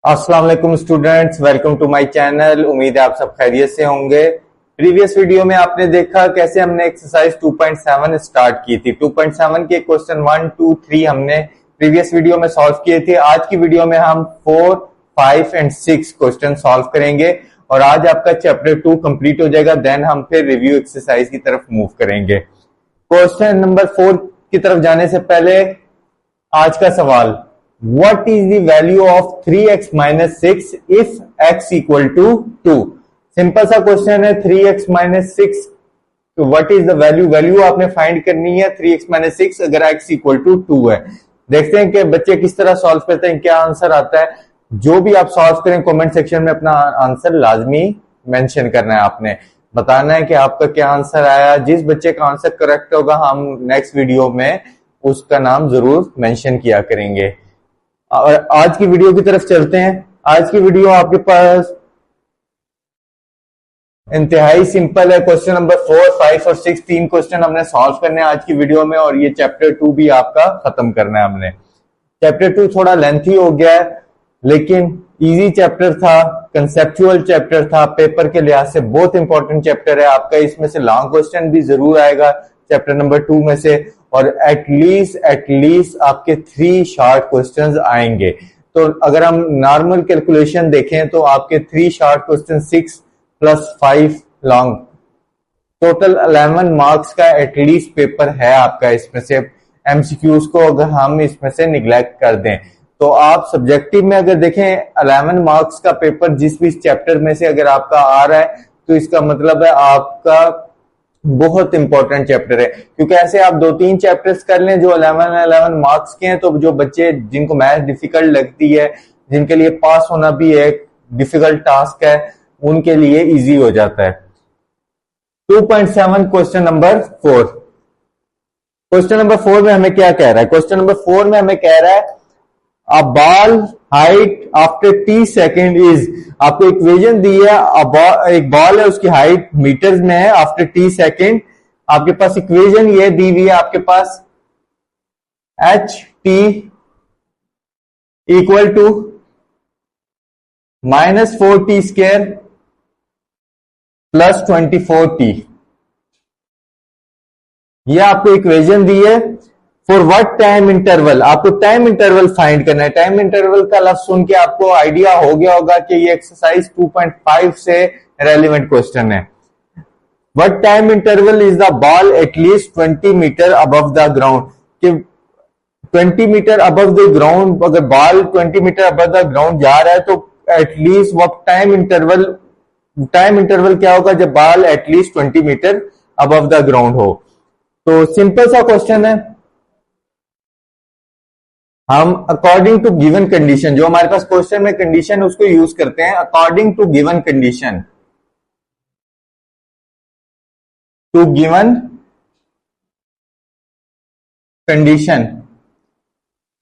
अस्सलाम वालेकुम students, welcome to my channel. उम्मीद है आप सब खैरियत से होंगे। प्रीवियस वीडियो में आपने देखा कैसे हमने एक्सरसाइज 2.7 स्टार्ट की थी। 2.7 के क्वेश्चन 1, 2, 3 हमने प्रीवियस वीडियो में सॉल्व किए थे। आज की वीडियो में हम 4, 5 एंड 6 क्वेश्चन सॉल्व करेंगे और आज आपका चैप्टर 2 कंप्लीट हो जाएगा। देन हम फिर रिव्यू एक्सरसाइज की तरफ मूव करेंगे। क्वेश्चन नंबर 4 की तरफ जाने से पहले आज का सवाल, What is the value of 3x minus 6 if x equal to 2? Simple सा क्वेश्चन है। 3x minus 6 what is the value? Value आपने फाइंड करनी है 3x minus 6 अगर x equal to 2 है। देखते हैं कि बच्चे किस तरह सॉल्व करते हैं, क्या आंसर आता है। जो भी आप सॉल्व करें कमेंट सेक्शन में अपना आंसर लाजमी मेंशन करना है। आपने बताना है कि आपका क्या आंसर आया। जिस बच्चे का आंसर करेक्ट होगा हम नेक्स्ट वीडियो में उसका नाम जरूर मेंशन किया करेंगे। और आज की वीडियो की तरफ चलते हैं। आज की वीडियो आपके पास इंतहाई सिंपल है। क्वेश्चन नंबर 4, 5 और 6 तीन क्वेश्चन हमने सॉल्व करने हैं आज की वीडियो में और ये चैप्टर 2 भी आपका खत्म करना है हमने। चैप्टर 2 थोड़ा लेंथी हो गया है लेकिन इजी चैप्टर था, कंसेप्चुअल चैप्टर था, पेपर के लिहाज से बहुत इंपॉर्टेंट चैप्टर है आपका। इसमें से लॉन्ग क्वेश्चन भी जरूर आएगा चैप्टर नंबर 2 में से और एटलीस्ट आपके 3 शॉर्ट क्वेश्चंस आएंगे। तो अगर हम नॉर्मल कैलकुलेशन देखें तो आपके 3 short question 6 + 5 long, total 11 marks का एटलीस्ट पेपर है आपका। इसमें से एमसीक्यूज को अगर हम इसमें से निगलेक्ट कर दें तो आप सब्जेक्टिव में अगर देखें 11 मार्क्स का पेपर जिस भी चैप्टर में से अगर आपका आ रहा है तो इसका मतलब है आपका बहुत इंपॉर्टेंट चैप्टर है। क्योंकि ऐसे आप 2-3 चैप्टर्स कर लें जो 11 मार्क्स के हैं तो जो बच्चे जिनको मैथ डिफिकल्ट लगती है, जिनके लिए पास होना भी एक डिफिकल्ट टास्क है, उनके लिए इजी हो जाता है। 2.7 क्वेश्चन नंबर 4। क्वेश्चन नंबर 4 में हमें क्या कह रहा है? क्वेश्चन नंबर 4 में हमें कह रहा है a ball height after t second is, आपको इक्वेशन दी है। एक बॉल है उसकी हाइट मीटर्स में है आफ्टर t सेकेंड। आपके पास इक्वेशन ये दी हुई है आपके पास ht equal to -4t² + 24t। ये आपको इक्वेशन दी है। फॉर व्हाट टाइम इंटरवल, आपको टाइम इंटरवल फाइंड करना है। टाइम इंटरवल का लफ्ज सुन के आपको आइडिया हो गया होगा कि ये एक्सरसाइज 2.5 से रेलिवेंट क्वेश्चन है। What time interval is the ball at least 20 metre above the ground, कि 20 मीटर अबव द ग्राउंड, अगर ball 20 metre above the ground जा रहा है तो एटलीस्ट व्हाट टाइम इंटरवल क्या होगा जब ball at least 20 metre above the ground हो। तो सिंपल सा क्वेश्चन है। हम अकॉर्डिंग टू गिवन कंडीशन, जो हमारे पास क्वेश्चन में कंडीशन उसको यूज करते हैं। अकॉर्डिंग टू गिवन कंडीशन,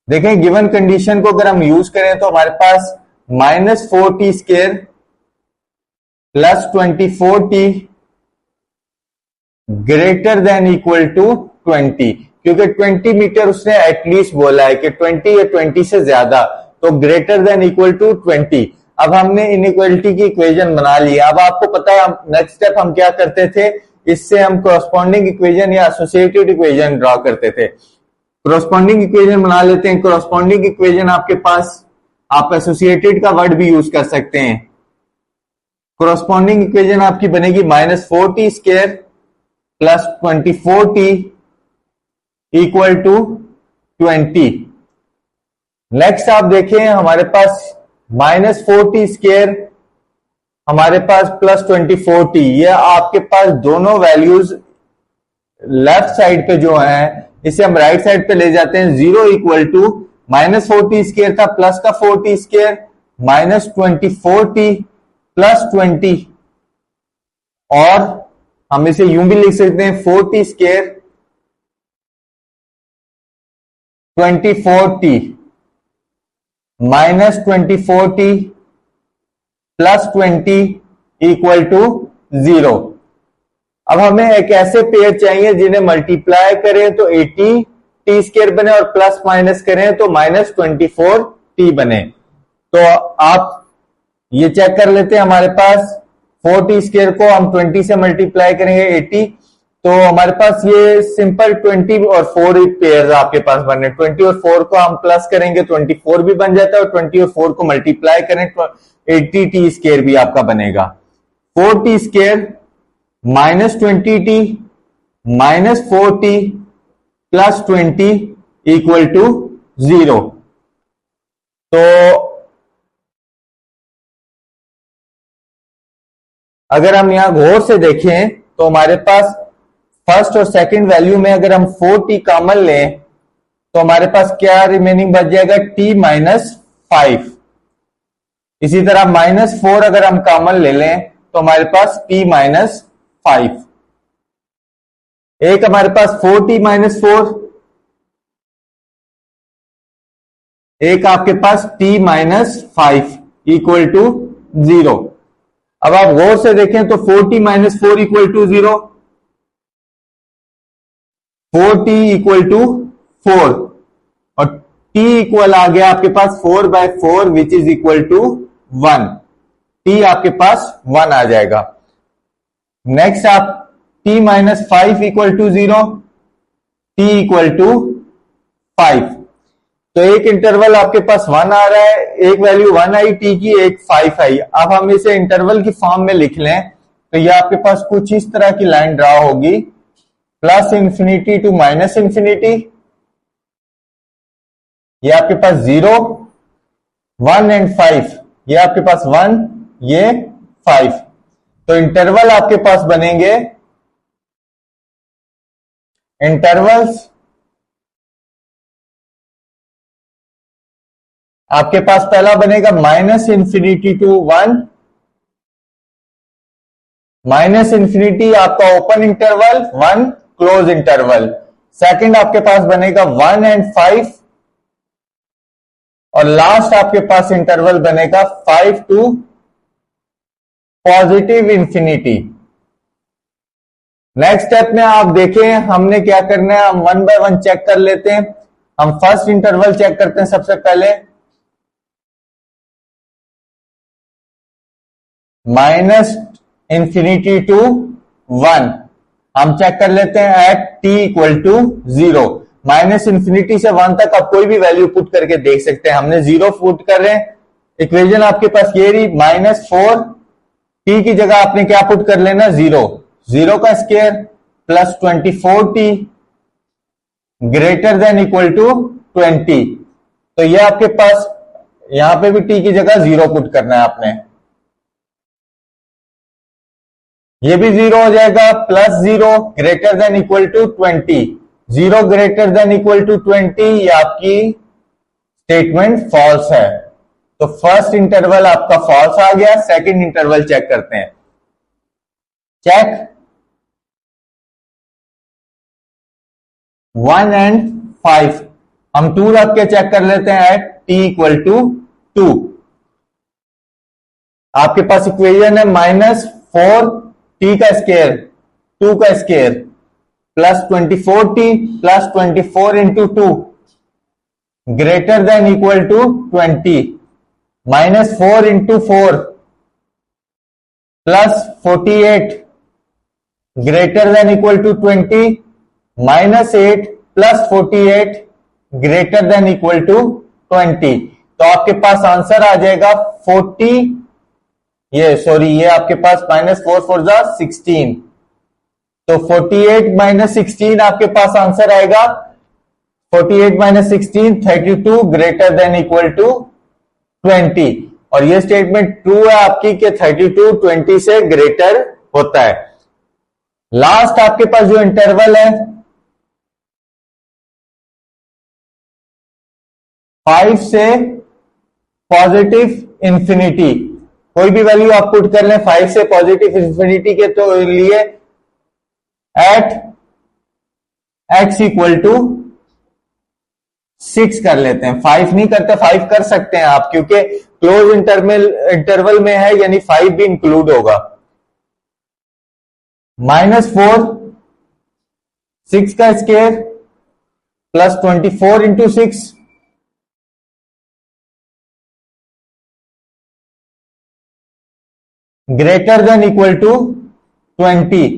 देखें गिवन कंडीशन को अगर हम यूज करें तो हमारे पास -4t² + 24t greater than equal to 20, क्योंकि 20 मीटर उसने एटलीस्ट बोला है कि 20 या 20 से ज्यादा, तो ग्रेटर देन इक्वल टू 20। अब हमने इनइक्वालिटी की इक्वेशन बना ली। अब आपको पता है नेक्स्ट स्टेप हम क्या करते थे, इससे हम कॉरस्पॉन्डिंग इक्वेशन या एसोसिएटेड इक्वेशन ड्रॉ करते थे। कॉरस्पॉन्डिंग इक्वेशन बना लेते हैं। कॉरस्पॉन्डिंग इक्वेशन आपके पास, आप एसोसिएटेड का वर्ड भी यूज कर सकते हैं। कॉरस्पॉन्डिंग इक्वेशन आपकी बनेगी -4t² + 24t equal to 20। Next आप देखें हमारे पास -4t², हमारे पास +24t, ये आपके पास दोनों वैल्यूज लेफ्ट साइड पे जो हैं इसे हम राइट साइड पे ले जाते हैं। 0 इक्वल टू -4t² था प्लस का 4t² -24t + 20, और हम इसे यूं भी लिख सकते हैं 4t² 24t -24t + 20 equal to 0। अब हमें एक ऐसे पेयर चाहिए जिन्हें मल्टीप्लाई करें तो 80t² बने और प्लस माइनस करें तो -24t बने। तो आप ये चेक कर लेते हैं, हमारे पास 4t स्क्वायर को हम 20 से मल्टीप्लाई करेंगे 80, तो हमारे पास ये सिंपल 20 और 4 पेयर आपके पास बन रहे। 20 और 4 को हम प्लस करेंगे 24 भी बन जाता है, और 20 और 4 को मल्टीप्लाई करें तो 80t स्क्वायर भी आपका बनेगा। 4t square minus 20t minus 4t plus 20 equal to 0। तो अगर हम यहां गौर से देखें तो हमारे पास फर्स्ट और सेकंड वैल्यू में अगर हम 4t कॉमन लें तो हमारे पास क्या रिमेनिंग बच जाएगा, t माइनस 5। इसी तरह -4 अगर हम कॉमन ले लें तो हमारे पास t माइनस 5। एक हमारे पास 4t माइनस 4, एक आपके पास t माइनस 5 इक्वल टू 0। अब आप गौर से देखें तो 4t minus 4 equal to 0, 4t equal to 4, और t इक्वल आ गया आपके पास 4/4 which is equal to 1। t आपके पास 1 आ जाएगा। नेक्स्ट आप t minus 5 equal to 0, t equal to 5। तो एक इंटरवल आपके पास 1 आ रहा है, एक वैल्यू 1 आई t की, एक 5 आई। अब हम इसे इंटरवल की फॉर्म में लिख लें तो ये आपके पास कुछ इस तरह की लाइन ड्रा होगी, plus infinity to minus infinity. ये आपके पास 0, 1 एंड 5, ये आपके पास 1, ये 5। तो इंटरवल आपके पास बनेंगे, इंटरवल्स आपके पास पहला बनेगा minus infinity to 1, minus infinity आपका open interval, 1 close interval. Second आपके पास बनेगा 1 एंड 5, और लास्ट आपके पास इंटरवल बनेगा 5 to positive infinity. Next step में आप देखें हमने क्या करना है, हम 1 बाय 1 चेक कर लेते हैं। हम फर्स्ट इंटरवल चेक करते हैं सबसे पहले, माइनस इंफिनिटी टू 1 हम चेक कर लेते हैं at t equal to 0। Minus infinity से 1 तक आप कोई भी वैल्यू पुट करके देख सकते हैं। हमने 0 पुट कर रहे हैं, इक्वेशन आपके पास ये रही, -4 t की जगह आपने क्या पुट कर लेना, 0, 0 का square plus 24t greater than equal to 20। तो ये आपके पास यहां पे भी t की जगह 0 पुट करना है आपने, ये भी 0 हो जाएगा, plus 0 greater than equal to 20, 0 greater than equal to 20, ये आपकी स्टेटमेंट फॉल्स है। तो फर्स्ट इंटरवल आपका फॉल्स आ गया। सेकंड इंटरवल चेक करते हैं, चेक 1 एंड 5, हम 2 रख के चेक कर लेते हैं एट t इक्वल टू 2। आपके पास इक्वेशन है -4 t का स्क्वायर, 2 का square plus 24t plus 24 into 2 greater than equal to 20, -4 into 4 plus 48 greater than equal to 20, -8 plus 48 greater than equal to 20। तो आपके पास आंसर आ जाएगा 40, ये आपके पास -4 4 जा 16, तो 48 माइनस 16 आपके पास आंसर आएगा 48 minus 16 32 greater than equal to 20। और ये स्टेटमेंट ट्रू है आपकी कि 32 20 से ग्रेटर होता है। लास्ट आपके पास जो इंटरवल है 5 से पॉजिटिव इंफिनिटी, कोई भी वैल्यू आप पुट कर लें 5 से पॉजिटिव इंफिनिटी के तो लिए एट x इक्वल टू 6 कर लेते हैं। 5 नहीं करते, 5 कर सकते हैं आप क्योंकि क्लोज इंटरवल में है, यानी 5 भी इंक्लूड होगा। -4 6 का square plus 24 into 6 greater than equal to 20,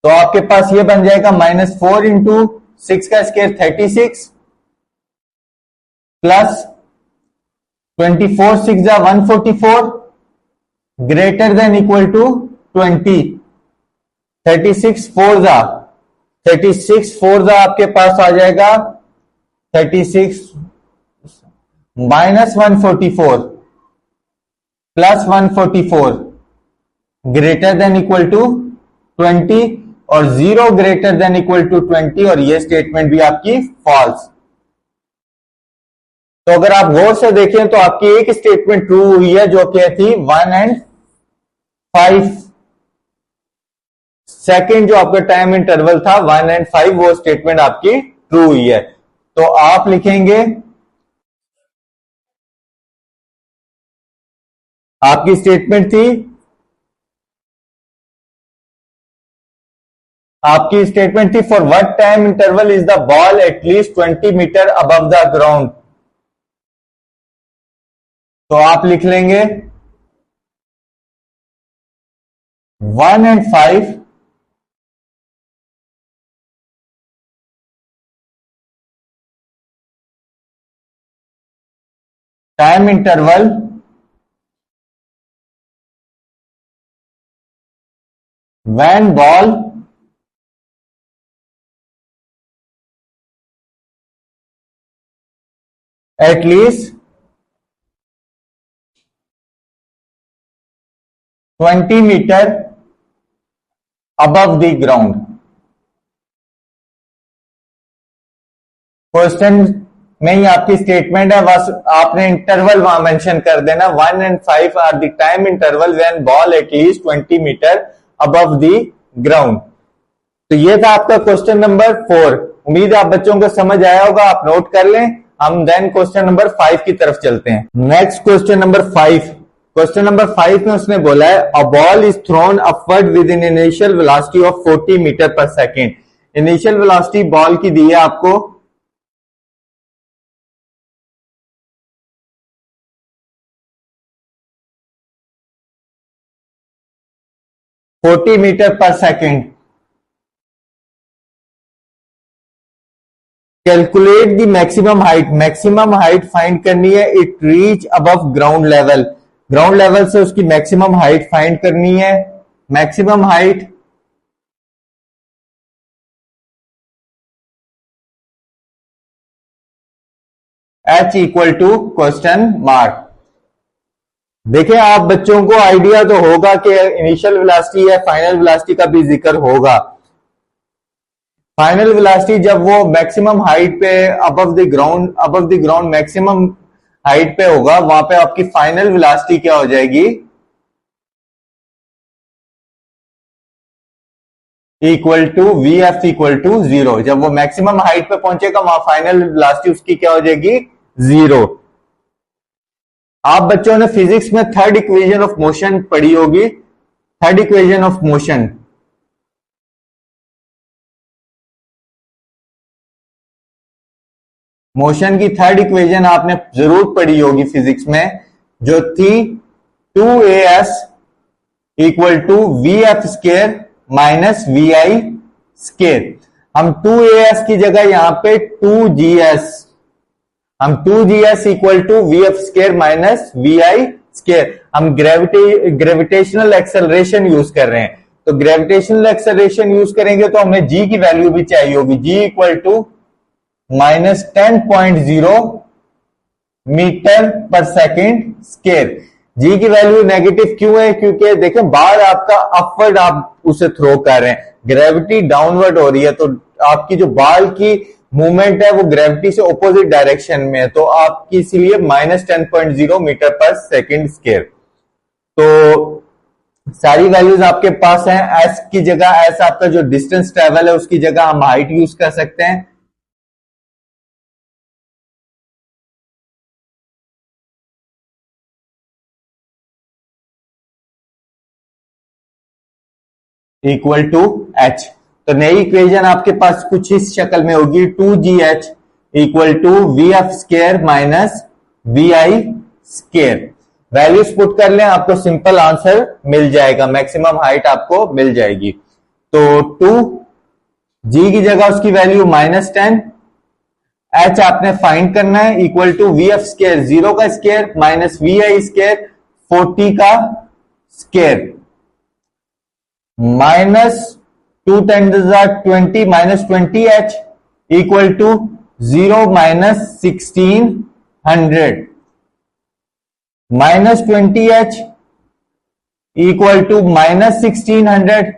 तो आपके पास ये बन जाएगा -4 इंटू 6 का स्क्वायर 36 प्लस 24 6 जा 144 ग्रेटर देन इक्वल टू 20, 36 4 जा आपके पास आ जाएगा 36 -144 plus 144 greater than equal to 20 और 0 ग्रेटर देन इक्वल टू 20, और ये स्टेटमेंट भी आपकी फॉल्स। तो अगर आप गौर से देखें तो आपकी एक स्टेटमेंट ट्रू हुई है जो क्या थी 1 and 5, सेकेंड जो आपका टाइम इंटरवल था 1 and 5, वो स्टेटमेंट आपकी ट्रू हुई है। तो आप लिखेंगे, आपकी स्टेटमेंट थी, for what time interval is the ball at least 20 metre above the ground. तो आप लिख लेंगे 1 and 5 time interval when ball at least 20 metre above the ground। Question में ही आपकी स्टेटमेंट है, बस आपने इंटरवल वहां मेंशन कर देना, 1 and 5 are the time interval when ball at least 20 metre above the ground. तो ये था आपका क्वेश्चन नंबर 4। उम्मीद है आप बच्चों को समझ आया होगा, आप नोट कर लें। हम देन क्वेश्चन नंबर 5 की तरफ चलते हैं। Next question number 5। Question number 5 में उसने बोला है a ball is thrown upward with an initial velocity of 40 metre per second. Initial velocity ball की दी है आपको 40 metre per second. Calculate the maximum height, maximum height find करनी है। It reach above ground level, ground level से उसकी maximum height find करनी है। Maximum height h equal to question mark. देखिए आप बच्चों को आइडिया तो होगा कि इनिशियल वेलोसिटी है, फाइनल वेलोसिटी का भी जिक्र होगा। फाइनल वेलोसिटी जब वो मैक्सिमम हाइट पे above the ground maximum height पे होगा, वहां पे आपकी फाइनल वेलोसिटी क्या हो जाएगी, equal to VF equal to 0। जब वो मैक्सिमम हाइट पे पहुंचेगा वहां फाइनल वेलोसिटी उसकी क्या हो जाएगी, 0। आप बच्चों ने फिजिक्स में थर्ड इक्वेशन ऑफ मोशन पढ़ी होगी। Third equation of motion, motion की थर्ड इक्वेशन आपने जरूर पढ़ी होगी फिजिक्स में, जो थी 2AS equal to VF square minus VI square. हम 2AS की जगह यहां पे 2GS, हम 2GS equal to VF square minus VI square, हम ग्रेविटेशनल एक्सेलरेशन यूज कर रहे हैं। तो ग्रेविटेशनल एक्सेलरेशन यूज करेंगे तो हमें G की वैल्यू भी चाहिए होगी, G equal to -10.0 metre per second square. जी की वैल्यू नेगेटिव क्यों है, क्योंकि देखें बार आपका अपवर्ड आप उसे थ्रो कर रहे हैं, ग्रेविटी डाउनवर्ड हो रही है, तो आपकी जो बाल की मूवमेंट है वो ग्रेविटी से ऑपोजिट डायरेक्शन में है, तो आपकी इसीलिए -10.0 मीटर पर सेकेंड स्क्वायर। तो सारी वैल्यूज आपके पास हैं। एस की जगह, एस आपका जो डिस्टेंस ट्रेवल है उसकी जगह हम हाइट यूज कर सकते हैं। Equal to h। तो नई इक्वेशन आपके पास कुछ इस शक्ल में होगी, 2GH equal to VF square minus VI square. Values put कर लें, आपको सिंपल आंसर मिल जाएगा, मैक्सिमम हाइट आपको मिल जाएगी। तो 2 जी की जगह उसकी वैल्यू -10, एच आपने फाइंड करना है equal to V F square 0 का square minus V I square 40 का square, -2 × 20 -20h equal to 0 - 1600, -20h equal to -1600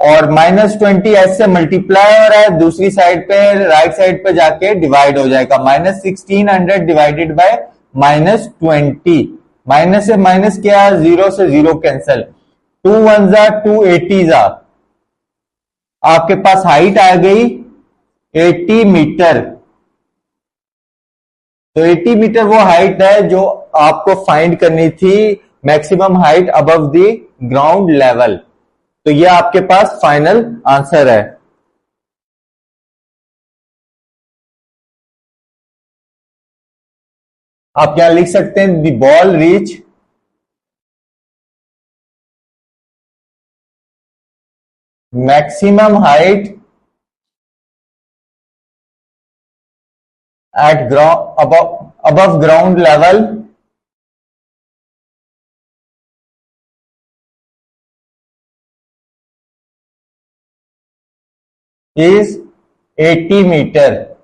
और -20h से मल्टीप्लाई हो रहा है, दूसरी साइड पे राइट साइड पे जाके डिवाइड हो जाएगा, -1600 डिवाइडेड बाय -20, माइनस से माइनस क्या, 0 से 0 कैंसल, 2 1 जा 280 जा, आपके पास हाइट आ गई 80 मीटर। तो 80 मीटर वो हाइट है जो आपको फाइंड करनी थी, maximum height above the ground level. तो ये आपके पास फाइनल आंसर है। आप यहां लिख सकते हैं the ball reach maximum height at above ground level is 80 metre.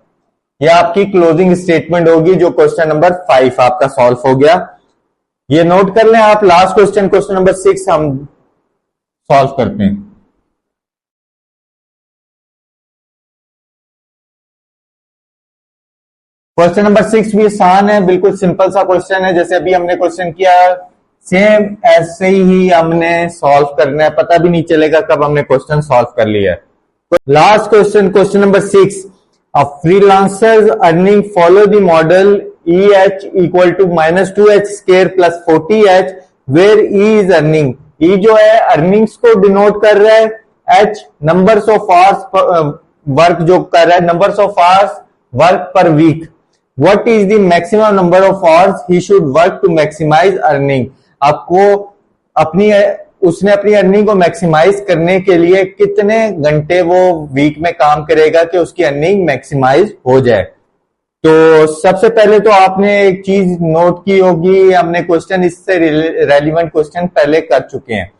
यह आपकी क्लोजिंग स्टेटमेंट होगी जो क्वेश्चन नंबर 5 आपका सॉल्व हो गया। ये नोट कर लें आप। लास्ट क्वेश्चन, क्वेश्चन नंबर 6 हम सॉल्व करते हैं। क्वेश्चन नंबर 6 भी आसान है, बिल्कुल सिंपल सा क्वेश्चन है, जैसे अभी हमने क्वेश्चन किया सेम ऐसे ही हमने सॉल्व करना है, पता भी नहीं चलेगा कब हमने क्वेश्चन सॉल्व कर लिया है। Last question, question number 6, a freelancer's earning follow the model EH equal to -2h square plus 40h where E is earning। E जो है अर्निंग्स को डिनोट कर रहा है, H numbers of hours work जो कर रहा है, numbers of hours work per week. What is the maximum number of hours he should work to maximize earning। आपको उसने अपनी अर्निंग को मैक्सिमाइज करने के लिए कितने घंटे वो वीक में काम करेगा कि उसकी अर्निंग मैक्सिमाइज हो जाए। तो सबसे पहले तो आपने एक चीज नोट की होगी, हमने क्वेश्चन इससे रेलिवेंट क्वेश्चन पहले कर चुके हैं।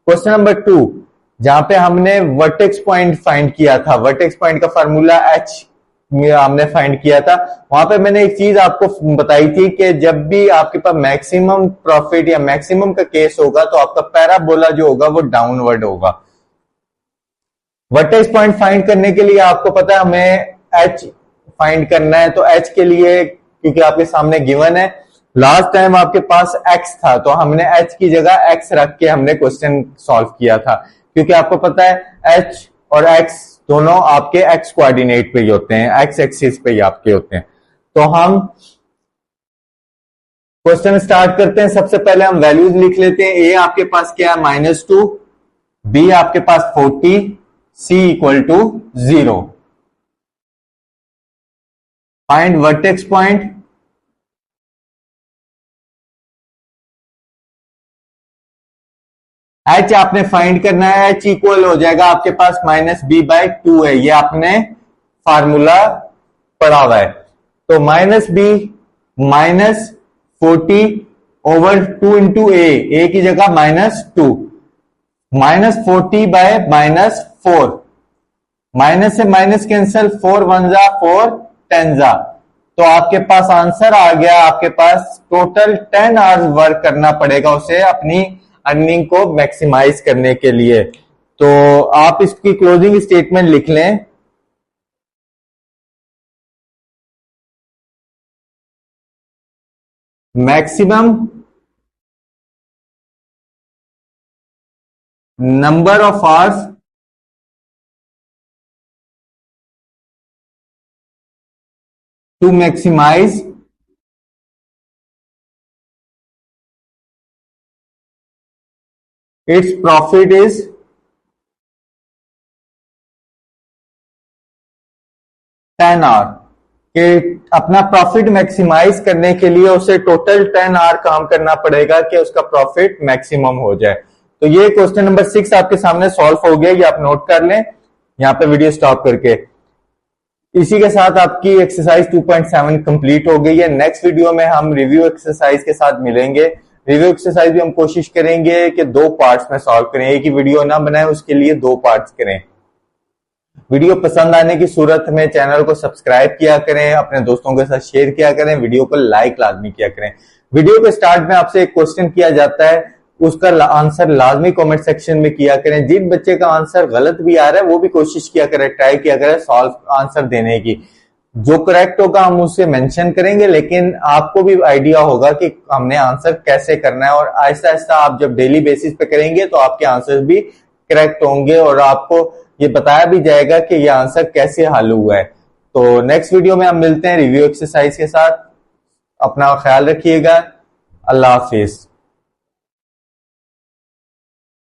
क्वेश्चन नंबर 2 जहां पे हमने वर्टेक्स पॉइंट फाइंड किया था, वर्टेक्स पॉइंट का फार्मूला एच हमने फाइंड किया था, वहां पे मैंने एक चीज आपको बताई थी कि जब भी आपके पास मैक्सिमम प्रॉफिट या मैक्सिमम का केस होगा तो आपका पैराबोला जो होगा वो डाउनवर्ड होगा। वर्टेक्स पॉइंट फाइंड करने के लिए आपको पता है हमें एच फाइंड करना है, तो एच के लिए क्योंकि आपके सामने गिवन है, लास्ट टाइम आपके पास एक्स था तो हमने एच की जगह एक्स रख के हमने क्वेश्चन सॉल्व किया था, क्योंकि आपको पता है एच और एक्स दोनों आपके एक्स कोऑर्डिनेट पे ही होते हैं, एक्स एक्सिस पे ही आपके होते हैं। तो हम क्वेश्चन स्टार्ट करते हैं। सबसे पहले हम वैल्यूज लिख लेते हैं। ए आपके पास क्या है -2, बी आपके पास 40, C equal to 0। Find vertex point. H आपने फाइंड करना है, एच इक्वल हो जाएगा आपके पास -b/2 है, ये आपने फार्मूला पढ़ा हुआ है। तो -b -40/2 इंटू ए की जगह -2, -40/-4, माइनस से माइनस कैंसल, 4 1 जा 4 10 जा, तो आपके पास आंसर आ गया। आपके पास टोटल 10 आवर्स वर्क करना पड़ेगा उसे अपनी अर्निंग को मैक्सिमाइज करने के लिए। तो आप इसकी क्लोजिंग स्टेटमेंट लिख लें। Maximum number of hours to maximize its profit is 10 hour। कि अपना प्रॉफिट मैक्सिमाइज करने के लिए उसे टोटल 10 आवर काम करना पड़ेगा कि उसका प्रॉफिट मैक्सिमम हो जाए। तो ये क्वेश्चन नंबर 6 आपके सामने सॉल्व हो गया, ये आप नोट कर लें यहाँ पे वीडियो स्टॉप करके। इसी के साथ आपकी एक्सरसाइज 2.7 कंप्लीट हो गई है। नेक्स्ट वीडियो में हम रिव्यू एक्सरसाइज के साथ मिलेंगे। रिव्यू एक्सरसाइज भी हम कोशिश करेंगे कि 2 पार्ट्स में सॉल्व करें, एक ही वीडियो ना बनाए, उसके लिए 2 पार्ट्स करें। वीडियो पसंद आने की सूरत में चैनल को सब्सक्राइब किया करें, अपने दोस्तों के साथ शेयर किया करें, वीडियो को लाइक लाजमी किया करें। वीडियो के स्टार्ट में आपसे एक क्वेश्चन किया जाता है, उसका आंसर लाजमी कमेंट सेक्शन में किया करें। जिन बच्चे का आंसर गलत भी आ रहा है वो भी कोशिश किया करें, ट्राई किया करें सॉल्व आंसर देने की। जो करेक्ट होगा हम उसे मेंशन करेंगे, लेकिन आपको भी आइडिया होगा कि हमने आंसर कैसे करना है, और आहिस्ता आहिस्ता आप जब डेली बेसिस पे करेंगे तो आपके आंसर भी करेक्ट होंगे और आपको ये बताया भी जाएगा कि ये आंसर कैसे हल हुआ है। तो नेक्स्ट वीडियो में हम मिलते हैं रिव्यू एक्सरसाइज के साथ। अपना ख्याल रखिएगा। अल्लाह हाफिज।